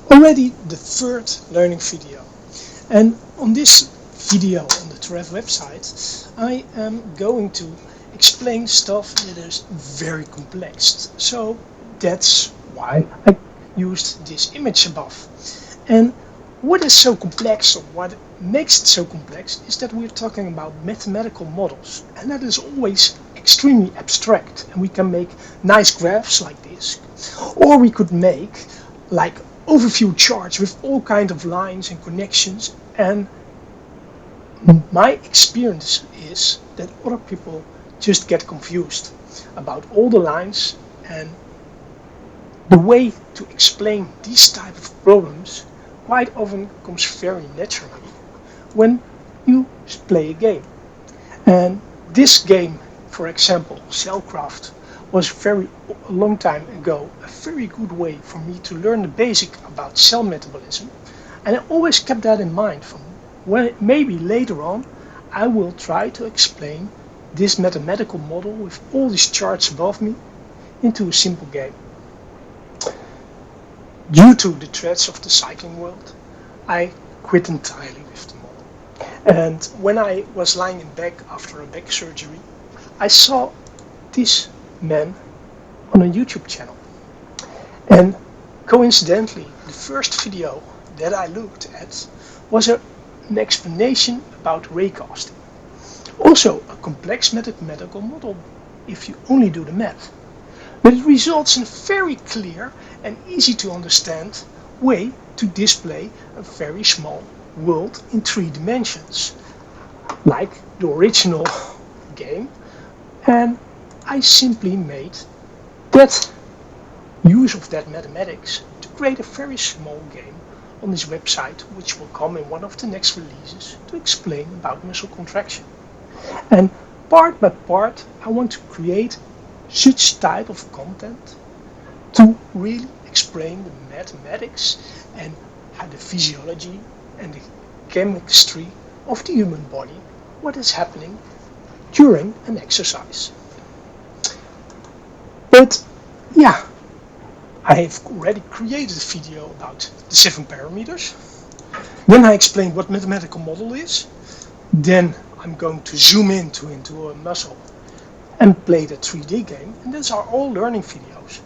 Already the third learning video, and on this video on the TREFF website I am going to explain stuff that is very complex, so that's why I used this image above. And what is so complex, or what makes it so complex, is that we're talking about mathematical models, and that is always extremely abstract, and we can make nice graphs like this, or we could make like overview charts with all kinds of lines and connections. And my experience is that other people just get confused about all the lines, and the way to explain these type of problems quite often comes very naturally when you play a game. And this game, for example, Cellcraft, was a long time ago a very good way for me to learn the basic about cell metabolism, and I always kept that in mind from when maybe later on I will try to explain this mathematical model with all these charts above me into a simple game. Due to the threats of the cycling world, I quit entirely with the model. And when I was lying in bed after a back surgery, I saw this man on a YouTube channel. And coincidentally, the first video that I looked at was an explanation about raycasting. Also a complex mathematical model if you only do the math. But it results in a very clear and easy to understand way to display a very small world in 3 dimensions, like the original game. And I simply made that use of that mathematics to create a very small game on this website, which will come in one of the next releases, to explain about muscle contraction. And part by part I want to create such type of content to really explain the mathematics and the physiology and the chemistry of the human body, what is happening during an exercise. But yeah, I have already created a video about the 7 parameters. Then I explained what mathematical model is. Then I'm going to zoom into a muscle and play the 3D game, and those are all learning videos.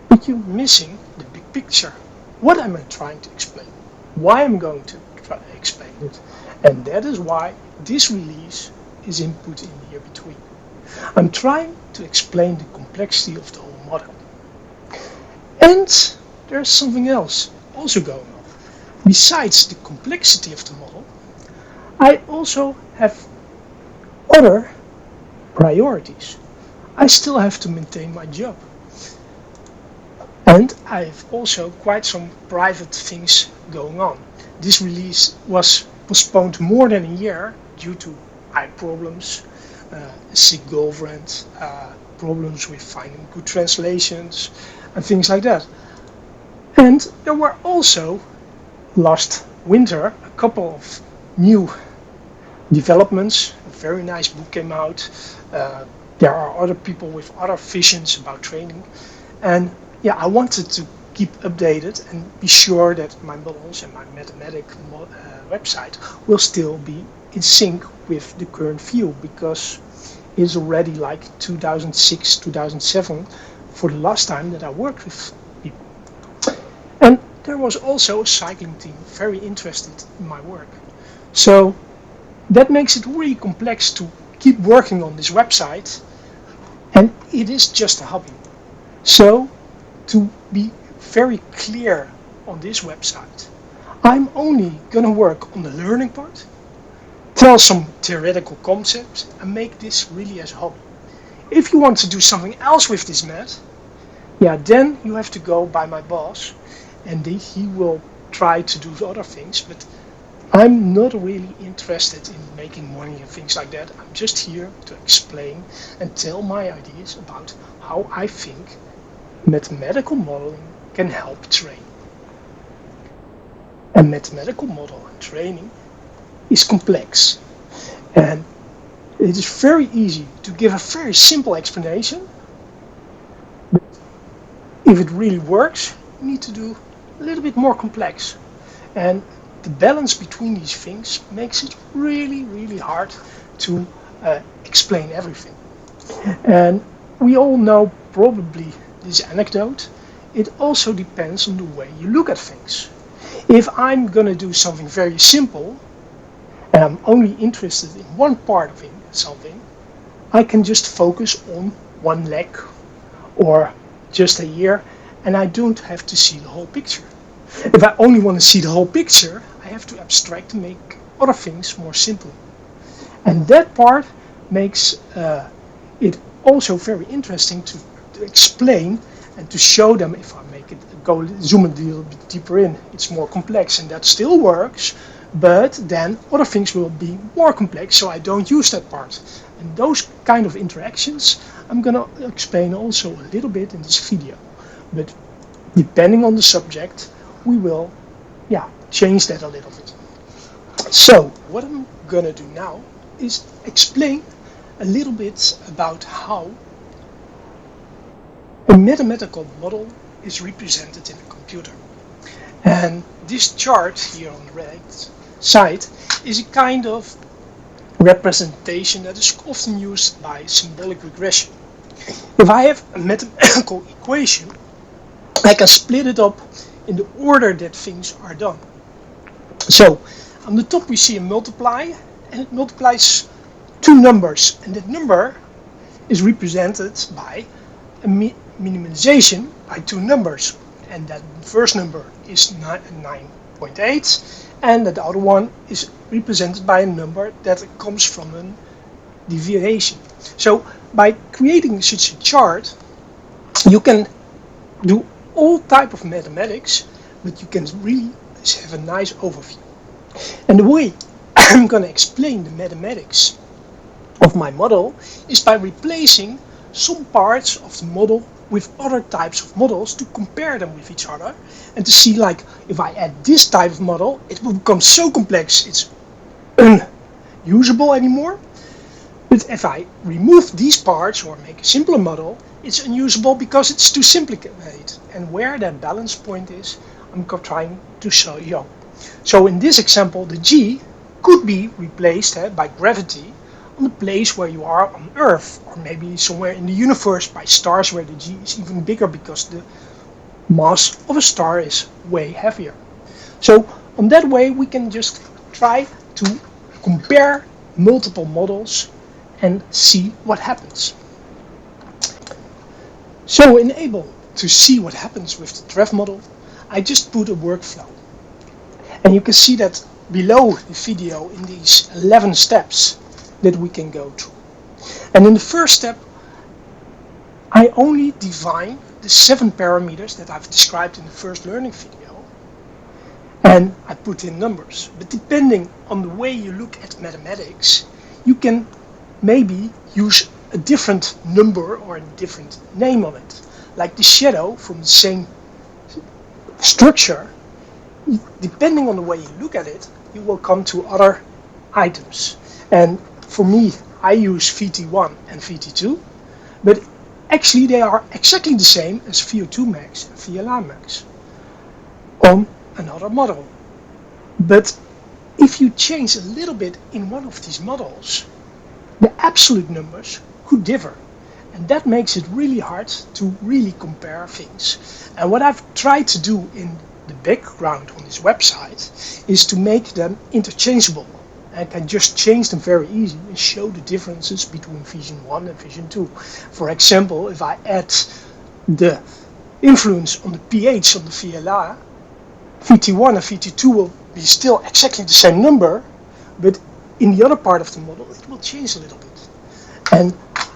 But you're missing the big picture. What am I trying to explain? Why I'm going to try to explain it? And that is why this release is input in here between. I'm trying to explain the complexity of the whole model. And there's something else also going on. Besides the complexity of the model, I also have other priorities. I still have to maintain my job. And I have also quite some private things going on. This release was postponed more than a year due to eye problems, a sick girlfriend, problems with finding good translations, and things like that. And there were also, last winter, a couple of new developments. A very nice book came out. There are other people with other visions about training. And yeah, I wanted to keep updated and be sure that my models and my mathematics website will still be in sync with the current view, because it's already like 2006, 2007 for the last time that I worked with people. And there was also a cycling team very interested in my work. So that makes it really complex to keep working on this website, and it is just a hobby. So to be very clear on this website, I'm only gonna work on the learning part, tell some theoretical concepts, and make this really as a hobby. If you want to do something else with this math, yeah, then you have to go by my boss, and he will try to do other things, but I'm not really interested in making money and things like that. I'm just here to explain and tell my ideas about how I think mathematical modeling can help train. And mathematical model and training is complex. And it is very easy to give a very simple explanation. But if it really works, you need to do a little bit more complex. And the balance between these things makes it really, really hard to explain everything. And we all know probably this anecdote. It also depends on the way you look at things. If I'm going to do something very simple and I'm only interested in one part of something, I can just focus on one leg or just a ear, and I don't have to see the whole picture. If I only want to see the whole picture, I have to abstract and make other things more simple. And that part makes it also very interesting to explain and to show them. If I make it go zoom a little bit deeper in, it's more complex, and that still works, but then other things will be more complex, so I don't use that part. And those kind of interactions I'm going to explain also a little bit in this video. But depending on the subject, we will change that a little bit. So what I'm going to do now is explain a little bit about how a mathematical model is represented in a computer. And this chart here on the right side is a kind of representation that is often used by symbolic regression. If I have a mathematical equation, I can split it up in the order that things are done. So on the top we see a multiply, and it multiplies two numbers, and that number is represented by a minimization by two numbers, and that first number is 9.8, and the other one is represented by a number that comes from a deviation. So by creating such a chart, you can do all type of mathematics, but you can really have a nice overview. And the way I'm going to explain the mathematics of my model is by replacing some parts of the model with other types of models to compare them with each other and to see, like, if I add this type of model, it will become so complex it's unusable anymore. But if I remove these parts or make a simpler model, it's unusable because it's too simplified. And where that balance point is, I'm trying to show you. So in this example, the G could be replaced by gravity on the place where you are on Earth, or maybe somewhere in the universe by stars where the G is even bigger because the mass of a star is way heavier. So on that way we can just try to compare multiple models and see what happens. So in able to see what happens with the TREFF model, I just put a workflow. And you can see that below the video in these 11 steps that we can go through. And in the first step, I only define the 7 parameters that I've described in the first learning video, and I put in numbers. But depending on the way you look at mathematics, you can maybe use a different number or a different name on it. Like the shadow from the same structure, depending on the way you look at it, you will come to other items. And for me, I use VT1 and VT2, but actually they are exactly the same as VO2 max and VLA max on another model. But if you change a little bit in one of these models, the absolute numbers could differ. And that makes it really hard to really compare things. And what I've tried to do in the background on this website is to make them interchangeable. I can just change them very easy and show the differences between Vision 1 and Vision 2. For example, if I add the influence on the pH on the VLA, VT1 and VT2 will be still exactly the same number, but in the other part of the model it will change a little bit. And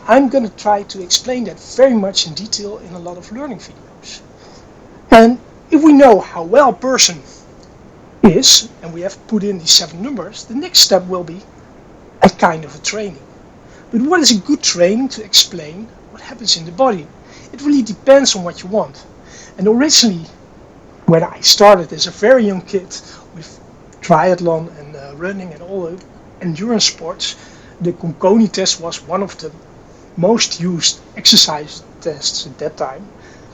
I'm going to try to explain that very much in detail in a lot of learning videos. And if we know how well a person is, and we have put in these 7 numbers, the next step will be a kind of a training. But what is a good training to explain what happens in the body? It really depends on what you want. And originally, when I started as a very young kid with triathlon and running and all the endurance sports, the Conconi test was one of the most used exercise tests at that time.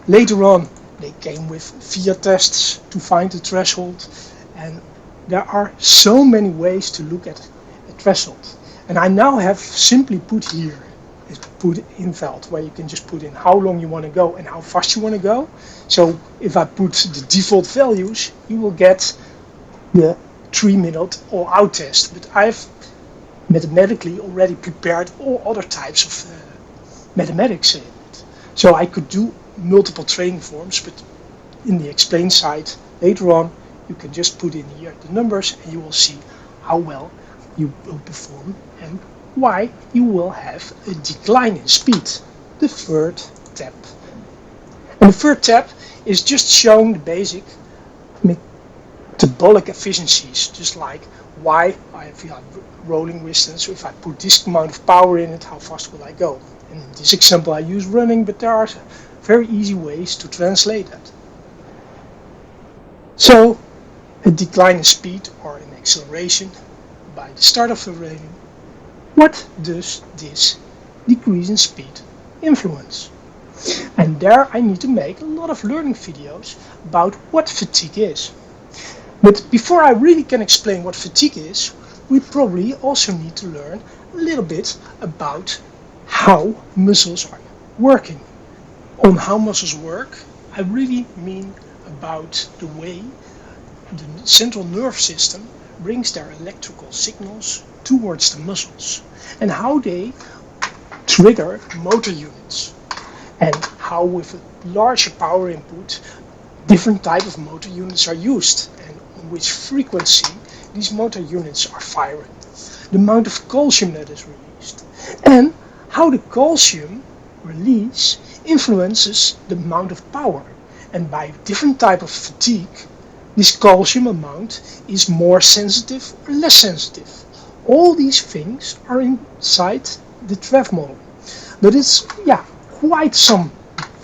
Later on, They came with VIA tests to find the threshold, and there are so many ways to look at a threshold. And I now have simply put here, is put in veld, where you can just put in how long you want to go and how fast you want to go. So if I put the default values, you will get the 3-minute all-out test. But I've mathematically already prepared all other types of mathematics in it. So I could do multiple training forms, but in the explain side later on, you can just put in here the numbers and you will see how well you will perform and why you will have a decline in speed. The third tab. And the third tab is just showing the basic metabolic efficiencies, just like why I have rolling distance. So if I put this amount of power in it, how fast will I go? And in this example I use running, but there are very easy ways to translate that. So a decline in speed or an acceleration by the start of the running. What does this decrease in speed influence? And there I need to make a lot of learning videos about what fatigue is. But before I really can explain what fatigue is, we probably also need to learn a little bit about how muscles are working. On how muscles work, I really mean about the way the central nerve system brings their electrical signals towards the muscles and how they trigger motor units and how with a larger power input different type of motor units are used and on which frequency these motor units are firing, the amount of calcium that is released, and how the calcium release influences the amount of power. And by different type of fatigue, this calcium amount is more sensitive or less sensitive. All these things are inside the TREFF model. But it's quite some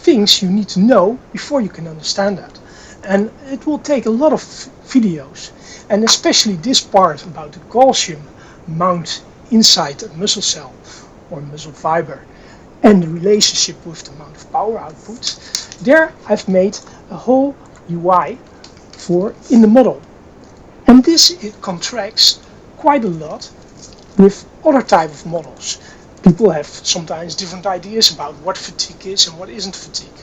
things you need to know before you can understand that. And it will take a lot of videos. And especially this part about the calcium amount inside a muscle cell or muscle fiber and the relationship with the amount of power output. There I've made a whole UI for in the model. And this it contracts quite a lot with other type of models. People have sometimes different ideas about what fatigue is and what isn't fatigue.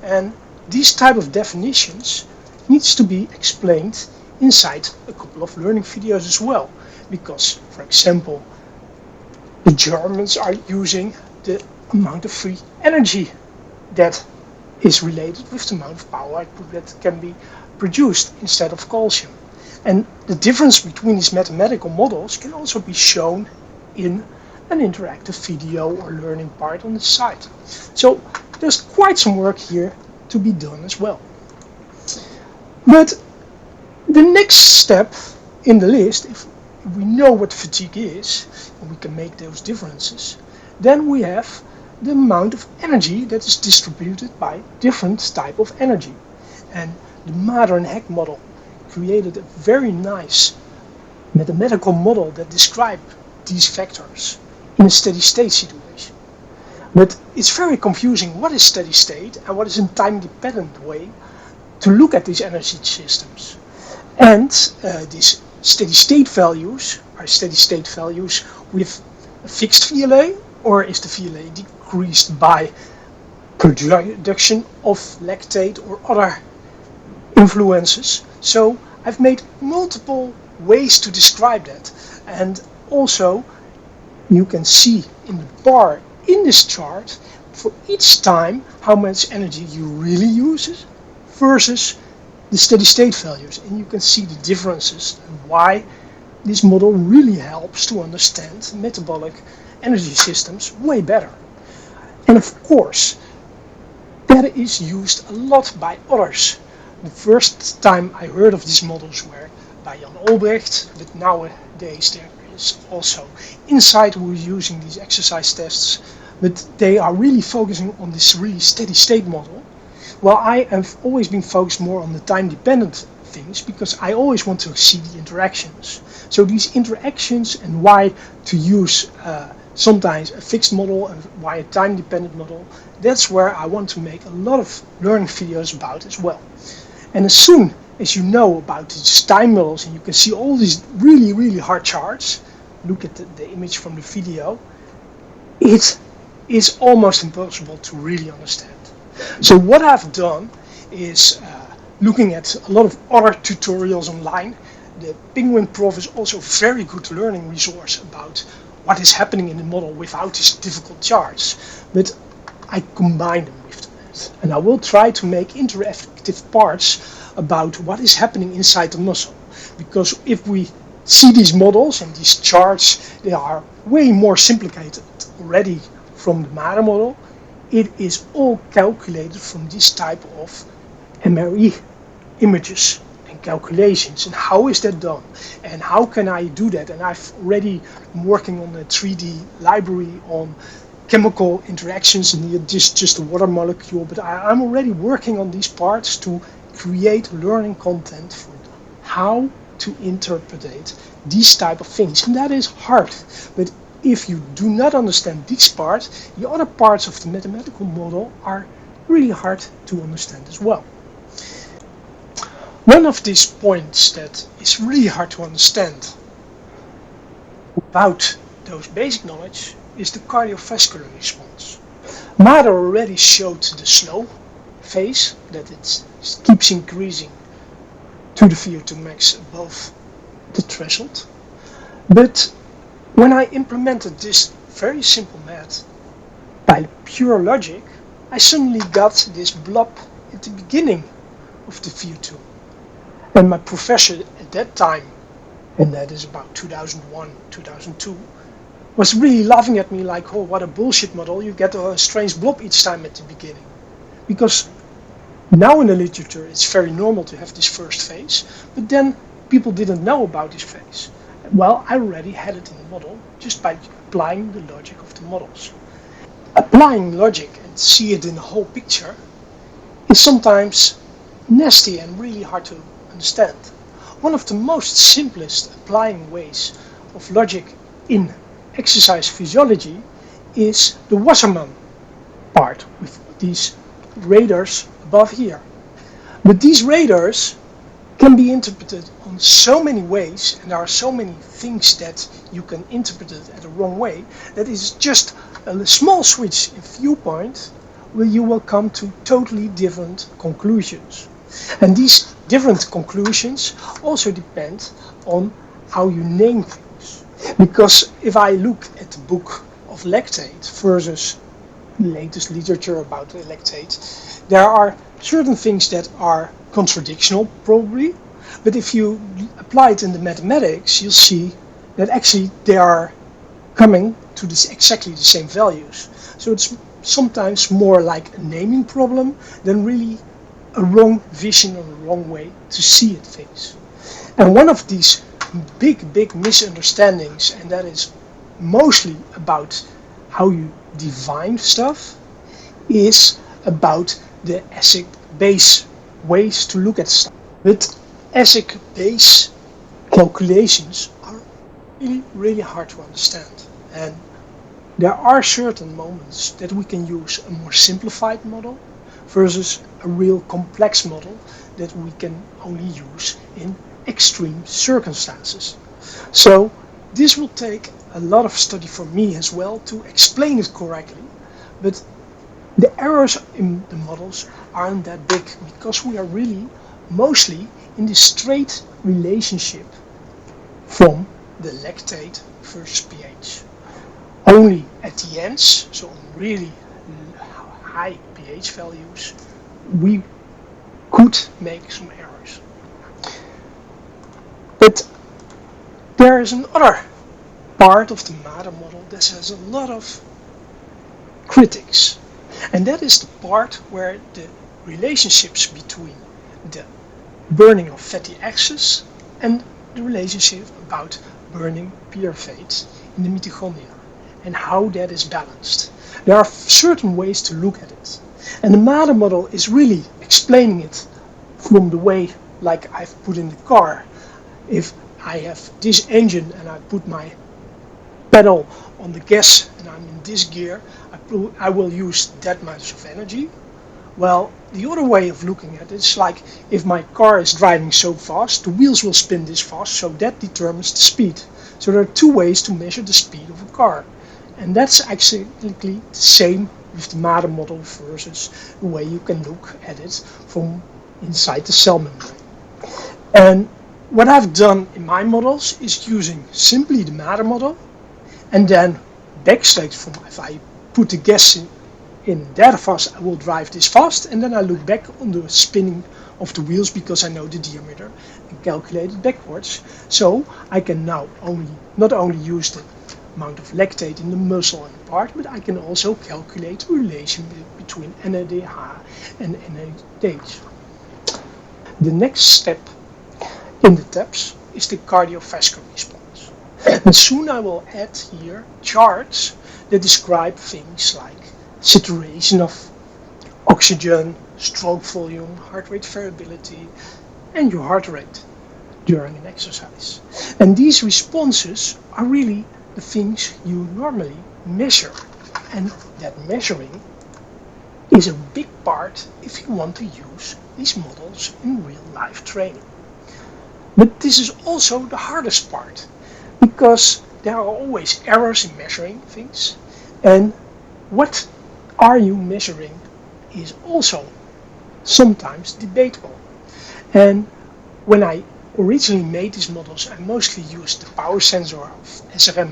And these type of definitions needs to be explained inside a couple of learning videos as well. Because, for example, the Germans are using the amount of free energy that is related with the amount of power output that can be produced instead of calcium. And the difference between these mathematical models can also be shown in an interactive video or learning part on the site. So there's quite some work here to be done as well. But the next step in the list, if we know what fatigue is, and we can make those differences, then we have the amount of energy that is distributed by different type of energy. And the Mader and Heck model created a very nice mathematical model that described these factors in a steady state situation. But it's very confusing what is steady state and what is a time-dependent way to look at these energy systems. And these steady state values are steady state values with a fixed VLA, or is the VLA decreased by production of lactate or other influences. So I've made multiple ways to describe that, and also you can see in the bar in this chart for each time how much energy you really use versus the steady state values, and you can see the differences and why this model really helps to understand metabolic energy systems way better. And of course that is used a lot by others. The first time I heard of these models were by Jan Olbrecht, but nowadays there is also Insight who is using these exercise tests, but they are really focusing on this really steady state model. Well, I have always been focused more on the time-dependent things because I always want to see the interactions. So these interactions and why to use sometimes a fixed model and why a time-dependent model, that's where I want to make a lot of learning videos about as well. And as soon as you know about these time models and you can see all these really hard charts, look at the image from the video, it is almost impossible to really understand. So what I've done is looking at a lot of other tutorials online. The Penguin Prof is also a very good learning resource about what is happening in the model without these difficult charts. But I combine them with that. And I will try to make interactive parts about what is happening inside the muscle. Because if we see these models and these charts, they are way more simplified already from the MADA model. It is all calculated from this type of MRI images and calculations. And how is that done? And how can I do that? And I've already been working on a 3D library on chemical interactions, and just a water molecule, but I'm already working on these parts to create learning content for how to interpret these type of things, and that is hard. But if you do not understand this part, the other parts of the mathematical model are really hard to understand as well. One of these points that is really hard to understand about those basic knowledge is the cardiovascular response. MADA already showed the slow phase, that it keeps increasing to the VO2 max above the threshold. But when I implemented this very simple math by pure logic, I suddenly got this blob at the beginning of the VO2. And my professor at that time, and that is about 2001, 2002, was really laughing at me like, oh, what a bullshit model, you get a strange blob each time at the beginning. Because now in the literature it's very normal to have this first phase, but then people didn't know about this phase. Well, I already had it in the model just by applying the logic of the models. Applying logic and see it in the whole picture is sometimes nasty and really hard to understand. One of the most simplest applying ways of logic in exercise physiology is the Wasserman part with these radars above here. But these radars can be interpreted on so many ways, and there are so many things that you can interpret it at the wrong way, that is just a small switch in viewpoint where you will come to totally different conclusions. And these different conclusions also depend on how you name things. Because if I look at the book of lactate versus the latest literature about the lactate, there are certain things that are contradictional probably, but if you apply it in the mathematics, you'll see that actually they are coming to exactly the same values. So it's sometimes more like a naming problem than really a wrong vision or a wrong way to see things. And one of these big misunderstandings, and that is mostly about how you define stuff, is about the acid-base ways to look at stuff. But acid-base calculations are really hard to understand, and there are certain moments that we can use a more simplified model versus a real complex model that we can only use in extreme circumstances. So this will take a lot of study for me as well to explain it correctly, but the errors in the models aren't that big because we are really mostly in this straight relationship from the lactate versus pH. Only at the ends, so on really high pH values, we could make some errors. But there is another part of the MADA model that has a lot of critics, and that is the part where the relationships between the burning of fatty acids and the relationship about burning pyruvate in the mitochondria and how that is balanced. There are certain ways to look at it, and the MADA model is really explaining it from the way like I've put in the car. If I have this engine and I put my pedal on the gas and I'm in this gear, I will use that much of energy. Well, the other way of looking at it is like if my car is driving so fast, the wheels will spin this fast, so that determines the speed. So there are two ways to measure the speed of a car. And that's actually the same with the Mader model versus the way you can look at it from inside the cell membrane. And what I've done in my models is using simply the Mader model and then backstage from if I put the gas in that fast, I will drive this fast, and then I look back on the spinning of the wheels because I know the diameter and calculate it backwards. So I can now not only use the amount of lactate in the muscle and part, but I can also calculate the relation between NADH and NADH. The next step in the TEPS is the cardiovascular response. And soon I will add here charts that describe things like saturation of oxygen, stroke volume, heart rate variability, and your heart rate during an exercise. And these responses are really the things you normally measure. And that measuring is a big part if you want to use these models in real life training. But this is also the hardest part because there are always errors in measuring things, and what are you measuring is also sometimes debatable. And when I originally made these models, I mostly used the power sensor of SRM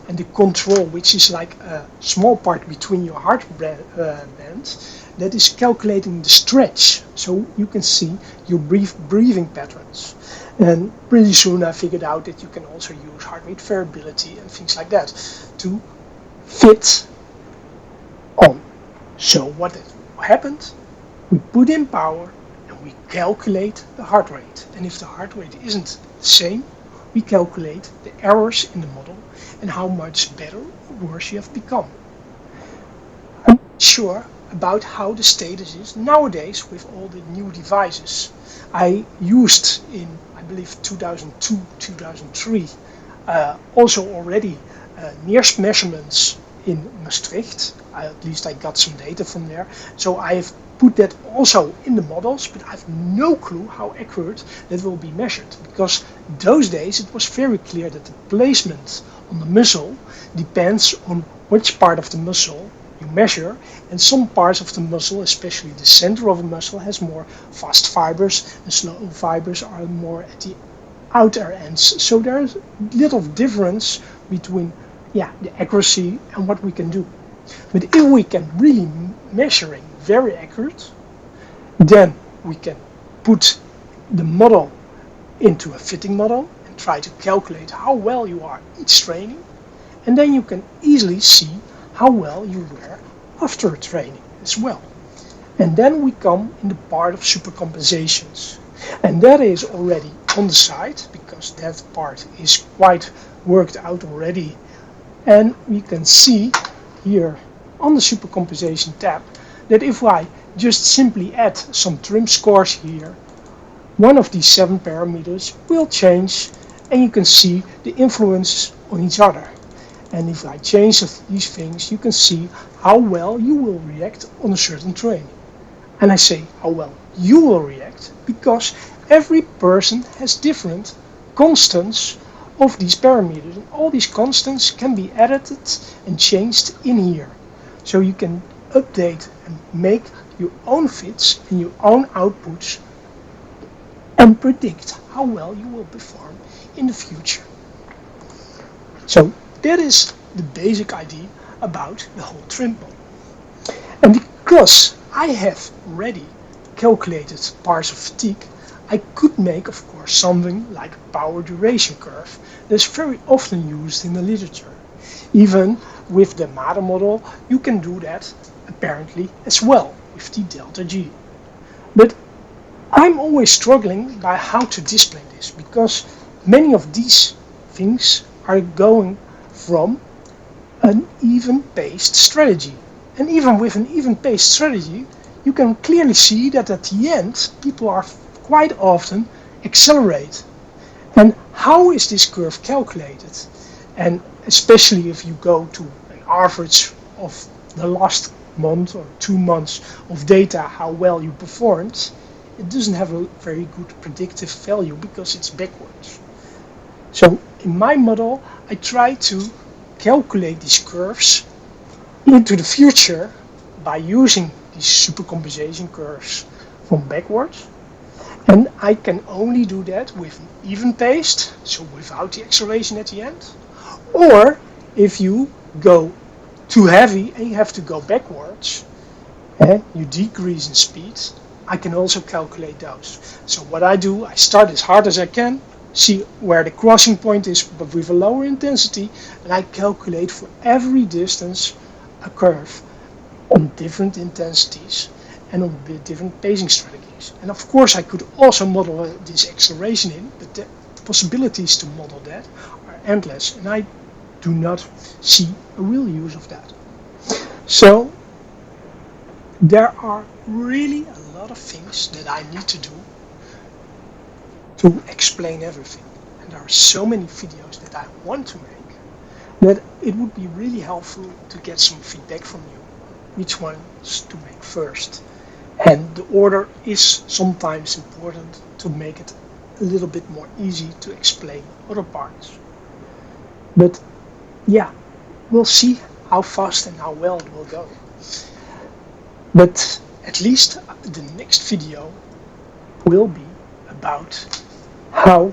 and the control, which is like a small part between your heart bands that is calculating the stretch, so you can see your breathing patterns. And pretty soon I figured out that you can also use heart rate variability and things like that to fit on. So what happened? We put in power and we calculate the heart rate. And if the heart rate isn't the same, we calculate the errors in the model and how much better or worse you have become. I'm not sure about how the status is nowadays with all the new devices. I used in, I believe, 2002, 2003, also already NIRS measurements in Maastricht. At least I got some data from there. So I have put that also in the models, but I have no clue how accurate that will be measured, because those days it was very clear that the placement on the muscle depends on which part of the muscle you measure, and some parts of the muscle, especially the center of a muscle, has more fast fibers and slow fibers are more at the outer ends. So there's little difference between the accuracy and what we can do. But if we can really measuring very accurate, then we can put the model into a fitting model and try to calculate how well you are each training, and then you can easily see how well you were after a training as well. And then we come in the part of supercompensations, and that is already on the side because that part is quite worked out already. And we can see here on the supercompensation tab that if I just simply add some trim scores here, one of these 7 parameters will change, and you can see the influence on each other. And if I change these things, you can see how well you will react on a certain training. And I say how well you will react because every person has different constants of these parameters, and all these constants can be edited and changed in here. So you can update and make your own fits and your own outputs and predict how well you will perform in the future. So that is the basic idea about the whole trim model. And because I have already calculated parts of fatigue, I could make, of course, something like a power duration curve that's very often used in the literature. Even with the Mader model, you can do that apparently as well with the delta G. But I'm always struggling by how to display this, because many of these things are going from an even-paced strategy. And even with an even-paced strategy, you can clearly see that at the end, people are quite often accelerate. And how is this curve calculated? And especially if you go to an average of the last month or 2 months of data, how well you performed, it doesn't have a very good predictive value because it's backwards. So in my model, I try to calculate these curves into the future by using these supercompensation curves from backwards. And I can only do that with an even paced, so without the acceleration at the end. Or if you go too heavy and you have to go backwards, you decrease in speed, I can also calculate those. So what I do, I start as hard as I can, see where the crossing point is, but with a lower intensity, and I calculate for every distance a curve on different intensities and on different pacing strategies. And of course I could also model this acceleration in, but the possibilities to model that are endless, and I do not see a real use of that. So there are really a lot of things that I need to do to explain everything. And there are so many videos that I want to make that it would be really helpful to get some feedback from you, which ones to make first. And the order is sometimes important to make it a little bit more easy to explain other parts. But yeah, we'll see how fast and how well it will go. But at least the next video will be about how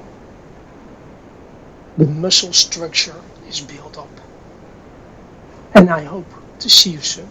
the muscle structure is built up. And I hope to see you soon.